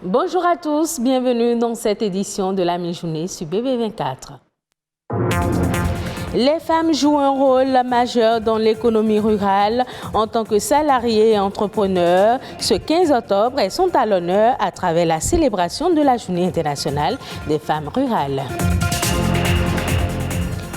Bonjour à tous, bienvenue dans cette édition de la mi-journée sur BB24. Les femmes jouent un rôle majeur dans l'économie rurale en tant que salariées et entrepreneurs. Ce 15 octobre, elles sont à l'honneur à travers la célébration de la Journée internationale des femmes rurales.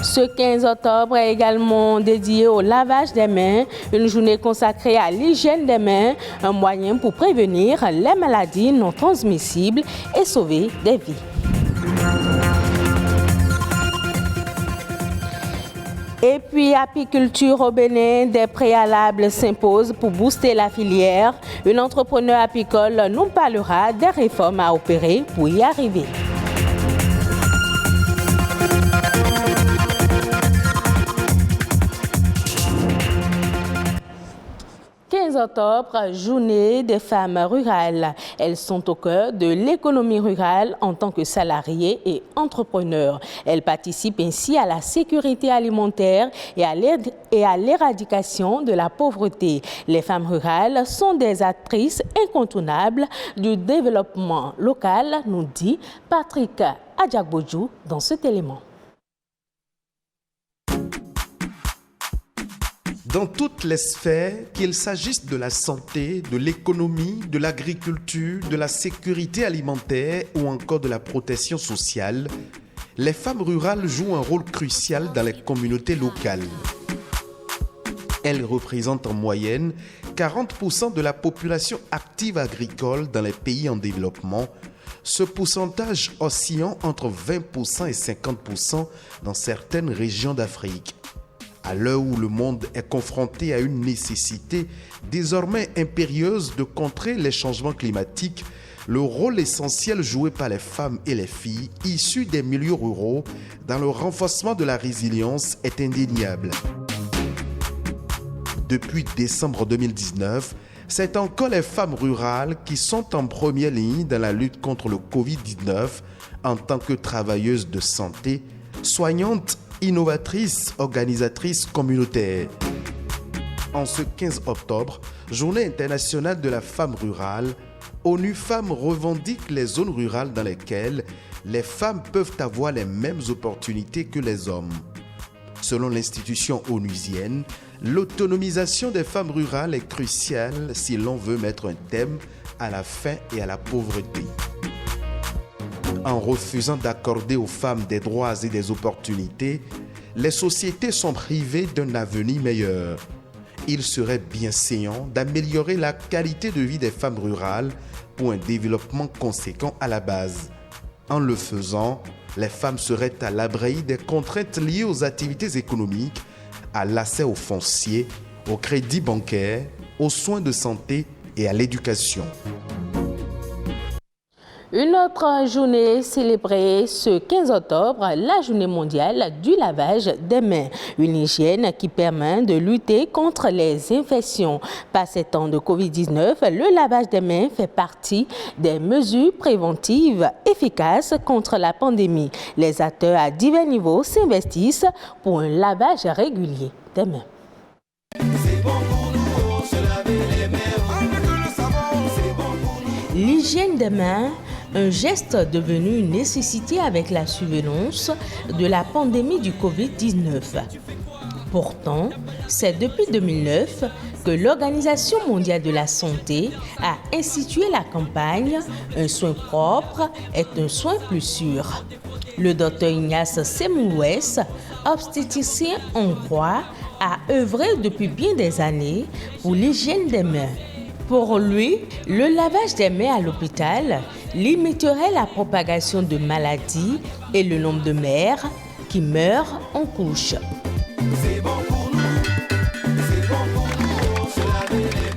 Ce 15 octobre est également dédié au lavage des mains, une journée consacrée à l'hygiène des mains, un moyen pour prévenir les maladies non transmissibles et sauver des vies. Et puis, apiculture au Bénin, des préalables s'imposent pour booster la filière. Une entrepreneur apicole nous parlera des réformes à opérer pour y arriver. 15 octobre, journée des femmes rurales. Elles sont au cœur de l'économie rurale en tant que salariées et entrepreneurs. Elles participent ainsi à la sécurité alimentaire et à l'éradication de la pauvreté. Les femmes rurales sont des actrices incontournables du développement local, nous dit Patrick Adjagbojou dans cet élément. Dans toutes les sphères, qu'il s'agisse de la santé, de l'économie, de l'agriculture, de la sécurité alimentaire ou encore de la protection sociale, les femmes rurales jouent un rôle crucial dans les communautés locales. Elles représentent en moyenne 40% de la population active agricole dans les pays en développement, ce pourcentage oscillant entre 20% et 50% dans certaines régions d'Afrique. À l'heure où le monde est confronté à une nécessité désormais impérieuse de contrer les changements climatiques, le rôle essentiel joué par les femmes et les filles issues des milieux ruraux dans le renforcement de la résilience est indéniable. Depuis décembre 2019, c'est encore les femmes rurales qui sont en première ligne dans la lutte contre le Covid-19 en tant que travailleuses de santé, soignantes, innovatrice, organisatrice communautaire. En ce 15 octobre, Journée internationale de la femme rurale, ONU Femmes revendique les zones rurales dans lesquelles les femmes peuvent avoir les mêmes opportunités que les hommes. Selon l'institution onusienne, l'autonomisation des femmes rurales est cruciale si l'on veut mettre un terme à la faim et à la pauvreté. En refusant d'accorder aux femmes des droits et des opportunités, les sociétés sont privées d'un avenir meilleur. Il serait bien séant d'améliorer la qualité de vie des femmes rurales pour un développement conséquent à la base. En le faisant, les femmes seraient à l'abri des contraintes liées aux activités économiques, à l'accès au foncier, au crédit bancaire, aux soins de santé et à l'éducation. Une autre journée célébrée ce 15 octobre, la journée mondiale du lavage des mains. Une hygiène qui permet de lutter contre les infections. Par ces temps de Covid-19, le lavage des mains fait partie des mesures préventives efficaces contre la pandémie. Les acteurs à divers niveaux s'investissent pour un lavage régulier des mains. L'hygiène des mains, un geste devenu une nécessité avec la survenance de la pandémie du Covid-19. Pourtant, c'est depuis 2009 que l'Organisation mondiale de la santé a institué la campagne « Un soin propre est un soin plus sûr ». Le docteur Ignace Semouès, obstétricien hongrois, a œuvré depuis bien des années pour l'hygiène des mains. Pour lui, le lavage des mains à l'hôpital limiterait la propagation de maladies et le nombre de mères qui meurent en couche.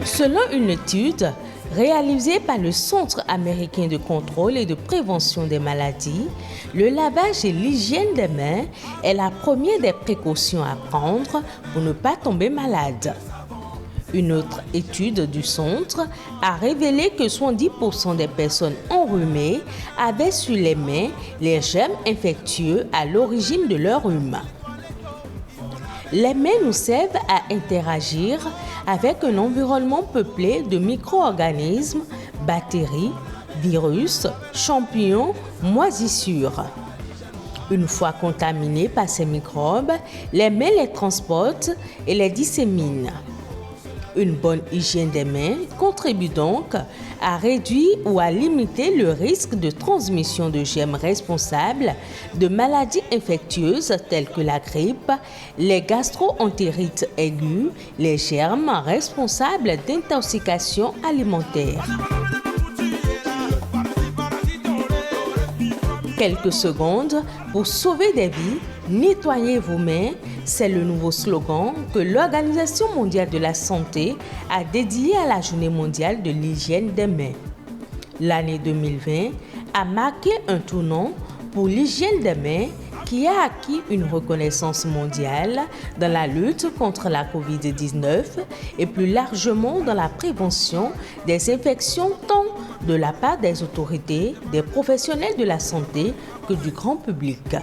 Selon une étude réalisée par le Centre américain de contrôle et de prévention des maladies, le lavage et l'hygiène des mains est la première des précautions à prendre pour ne pas tomber malade. Une autre étude du centre a révélé que 70% des personnes enrhumées avaient sur les mains les germes infectieux à l'origine de leur rhume. Les mains nous servent à interagir avec un environnement peuplé de micro-organismes, bactéries, virus, champignons, moisissures. Une fois contaminées par ces microbes, les mains les transportent et les disséminent. Une bonne hygiène des mains contribue donc à réduire ou à limiter le risque de transmission de germes responsables de maladies infectieuses telles que la grippe, les gastro-entérites aiguës, les germes responsables d'intoxication alimentaire. Quelques secondes pour sauver des vies, nettoyez vos mains, c'est le nouveau slogan que l'Organisation mondiale de la santé a dédié à la Journée mondiale de l'hygiène des mains. L'année 2020 a marqué un tournant pour l'hygiène des mains qui a acquis une reconnaissance mondiale dans la lutte contre la COVID-19 et plus largement dans la prévention des infections tant de la part des autorités, des professionnels de la santé que du grand public.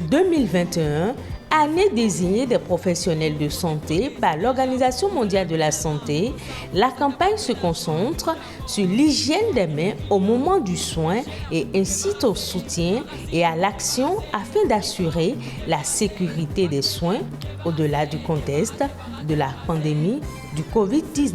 2021, année désignée des professionnels de santé par l'Organisation mondiale de la santé, la campagne se concentre sur l'hygiène des mains au moment du soin et incite au soutien et à l'action afin d'assurer la sécurité des soins au-delà du contexte de la pandémie du COVID-19.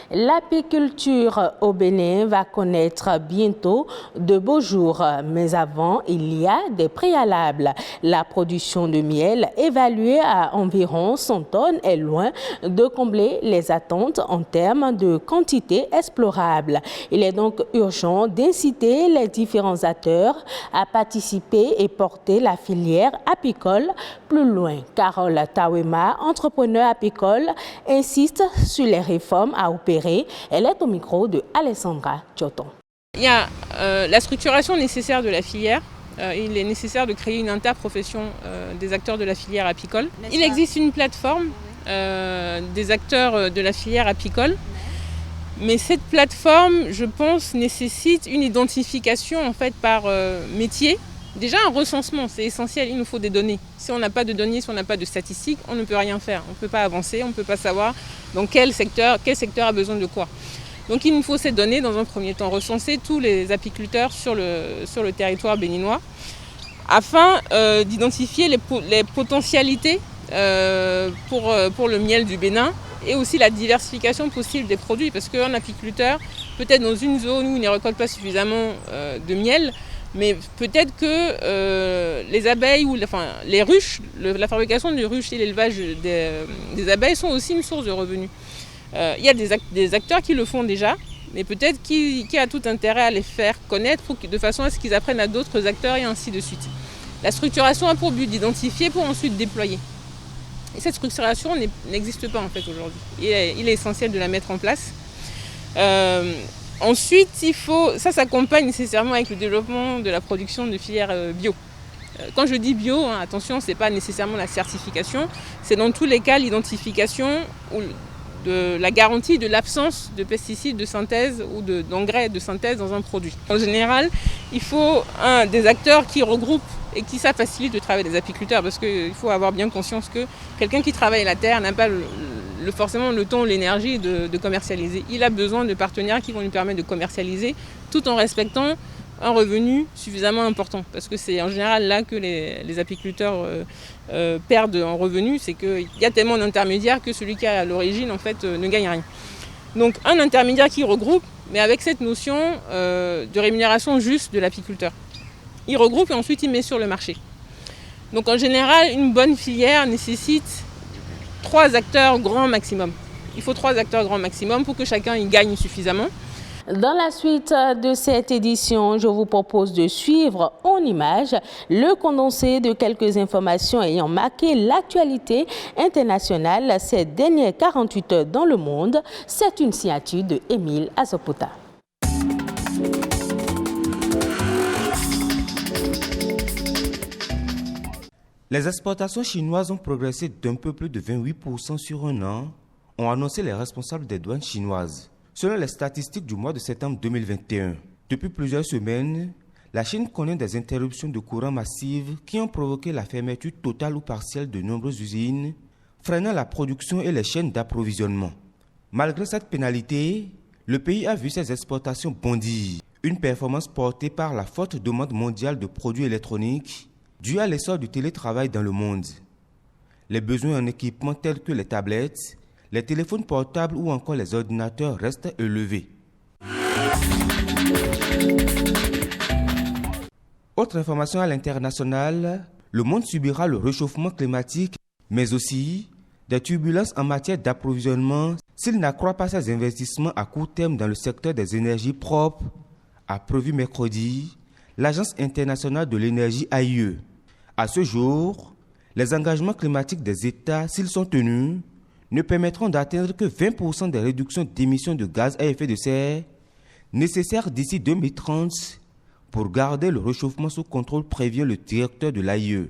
L'apiculture au Bénin va connaître bientôt de beaux jours, mais avant, il y a des préalables. La production de miel, évaluée à environ 100 tonnes, est loin de combler les attentes en termes de quantité explorable. Il est donc urgent d'inciter les différents acteurs à participer et porter la filière apicole plus loin. Carole Tawema, entrepreneur apicole, insiste sur les réformes à opérer. Elle est au micro de Alessandra Tchoton. Il y a la structuration nécessaire de la filière. Il est nécessaire de créer une interprofession des acteurs de la filière apicole. Il existe une plateforme des acteurs de la filière apicole. Mais cette plateforme, je pense, nécessite une identification en fait, par métier. Déjà un recensement, c'est essentiel, il nous faut des données. Si on n'a pas de données, si on n'a pas de statistiques, on ne peut rien faire. On ne peut pas avancer, on ne peut pas savoir dans quel secteur a besoin de quoi. Donc il nous faut ces données dans un premier temps, recenser tous les apiculteurs sur le territoire béninois afin d'identifier les potentialités pour le miel du Bénin et aussi la diversification possible des produits parce qu'un apiculteur, peut-être dans une zone où il ne récolte pas suffisamment de miel, mais peut-être que les abeilles ou les ruches, la fabrication de ruches et l'élevage des abeilles sont aussi une source de revenus. Il y a des acteurs qui le font déjà, mais peut-être qui a tout intérêt à les faire connaître de façon à ce qu'ils apprennent à d'autres acteurs et ainsi de suite. La structuration a pour but d'identifier pour ensuite déployer. Et cette structuration n'existe pas en fait aujourd'hui. Il est essentiel de la mettre en place. Ensuite, ça s'accompagne nécessairement avec le développement de la production de filières bio. Quand je dis bio, attention, ce n'est pas nécessairement la certification, c'est dans tous les cas l'identification de la garantie de l'absence de pesticides de synthèse ou d'engrais de synthèse dans un produit. En général, il faut des acteurs qui regroupent et qui ça facilite le travail des apiculteurs parce qu'il faut avoir bien conscience que quelqu'un qui travaille la terre n'a pas forcément le temps ou l'énergie de commercialiser. Il a besoin de partenaires qui vont lui permettre de commercialiser tout en respectant un revenu suffisamment important. Parce que c'est en général là que les apiculteurs perdent en revenu, c'est qu'il y a tellement d'intermédiaires que celui qui est à l'origine en fait ne gagne rien. Donc un intermédiaire qui regroupe, mais avec cette notion de rémunération juste de l'apiculteur. Il regroupe et ensuite il met sur le marché. Donc en général, une bonne filière nécessite 3 acteurs grand maximum. Il faut 3 acteurs grand maximum pour que chacun y gagne suffisamment. Dans la suite de cette édition, je vous propose de suivre en images le condensé de quelques informations ayant marqué l'actualité internationale ces dernières 48 heures dans le monde. C'est une signature de Émile Azopota. Les exportations chinoises ont progressé d'un peu plus de 28% sur un an, ont annoncé les responsables des douanes chinoises. Selon les statistiques du mois de septembre 2021, depuis plusieurs semaines, la Chine connaît des interruptions de courant massives qui ont provoqué la fermeture totale ou partielle de nombreuses usines, freinant la production et les chaînes d'approvisionnement. Malgré cette pénalité, le pays a vu ses exportations bondir, une performance portée par la forte demande mondiale de produits électroniques due à l'essor du télétravail dans le monde. Les besoins en équipements tels que les tablettes, les téléphones portables ou encore les ordinateurs restent élevés. Autre information à l'international, le monde subira le réchauffement climatique, mais aussi des turbulences en matière d'approvisionnement s'il n'accroît pas ses investissements à court terme dans le secteur des énergies propres, a prévu mercredi l'Agence internationale de l'énergie AIE. À ce jour, les engagements climatiques des États, s'ils sont tenus, ne permettront d'atteindre que 20% des réductions d'émissions de gaz à effet de serre nécessaires d'ici 2030 pour garder le réchauffement sous contrôle, prévient le directeur de l'AIE.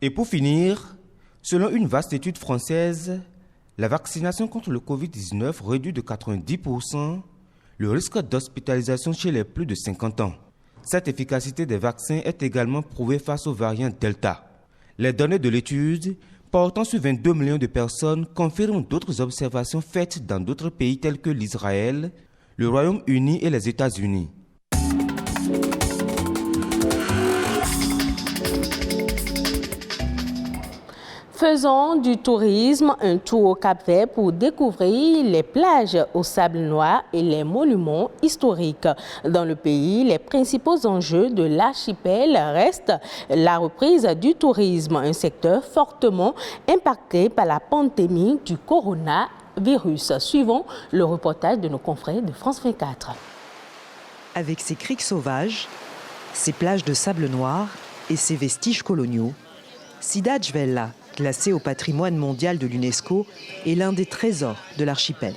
Et pour finir, selon une vaste étude française, la vaccination contre le Covid-19 réduit de 90% le risque d'hospitalisation chez les plus de 50 ans. Cette efficacité des vaccins est également prouvée face au variant Delta. Les données de l'étude, portant sur 22 millions de personnes, confirment d'autres observations faites dans d'autres pays tels que l'Israël, le Royaume-Uni et les États-Unis. Faisons du tourisme un tour au Cap-Vert pour découvrir les plages au sable noir et les monuments historiques. Dans le pays, les principaux enjeux de l'archipel restent la reprise du tourisme, un secteur fortement impacté par la pandémie du coronavirus. Suivons le reportage de nos confrères de France 24. Avec ses criques sauvages, ses plages de sable noir et ses vestiges coloniaux, Cidade Velha, classé au patrimoine mondial de l'UNESCO, est l'un des trésors de l'archipel.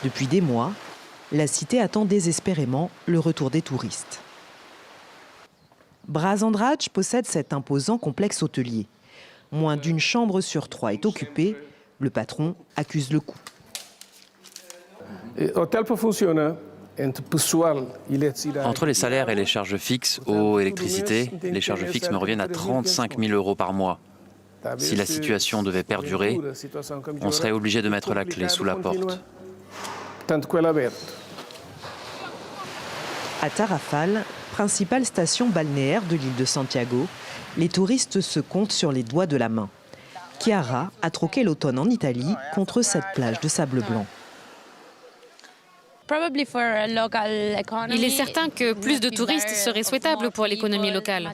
Depuis des mois, la cité attend désespérément le retour des touristes. Braz Andrade possède cet imposant complexe hôtelier. Moins d'une chambre sur 3 est occupée. Le patron accuse le coup. Entre les salaires et les charges fixes, eau, électricité, les charges fixes me reviennent à 35 000 € par mois. Si la situation devait perdurer, on serait obligé de mettre la clé sous la porte. À Tarrafal, principale station balnéaire de l'île de Santiago, les touristes se comptent sur les doigts de la main. Chiara a troqué l'automne en Italie contre cette plage de sable blanc. Il est certain que plus de touristes serait souhaitable pour l'économie locale.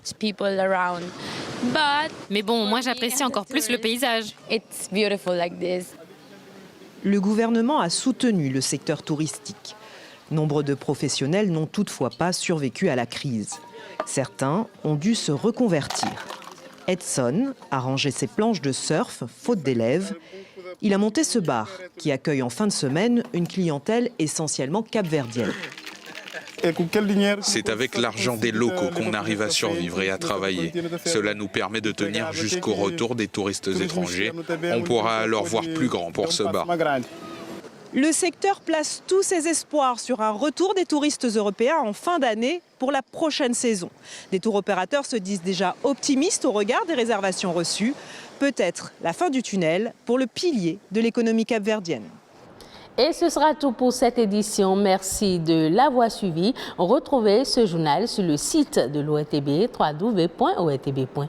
Mais bon, moi j'apprécie encore plus le paysage. Le gouvernement a soutenu le secteur touristique. Nombre de professionnels n'ont toutefois pas survécu à la crise. Certains ont dû se reconvertir. Edson a rangé ses planches de surf, faute d'élèves. Il a monté ce bar qui accueille en fin de semaine une clientèle essentiellement capverdienne. C'est avec l'argent des locaux qu'on arrive à survivre et à travailler. Cela nous permet de tenir jusqu'au retour des touristes étrangers. On pourra alors voir plus grand pour ce bar. Le secteur place tous ses espoirs sur un retour des touristes européens en fin d'année pour la prochaine saison. Des tours opérateurs se disent déjà optimistes au regard des réservations reçues. Peut-être la fin du tunnel pour le pilier de l'économie capverdienne. Et ce sera tout pour cette édition. Merci de l'avoir suivi. Retrouvez ce journal sur le site de l'ORTB, www.ortb.bj.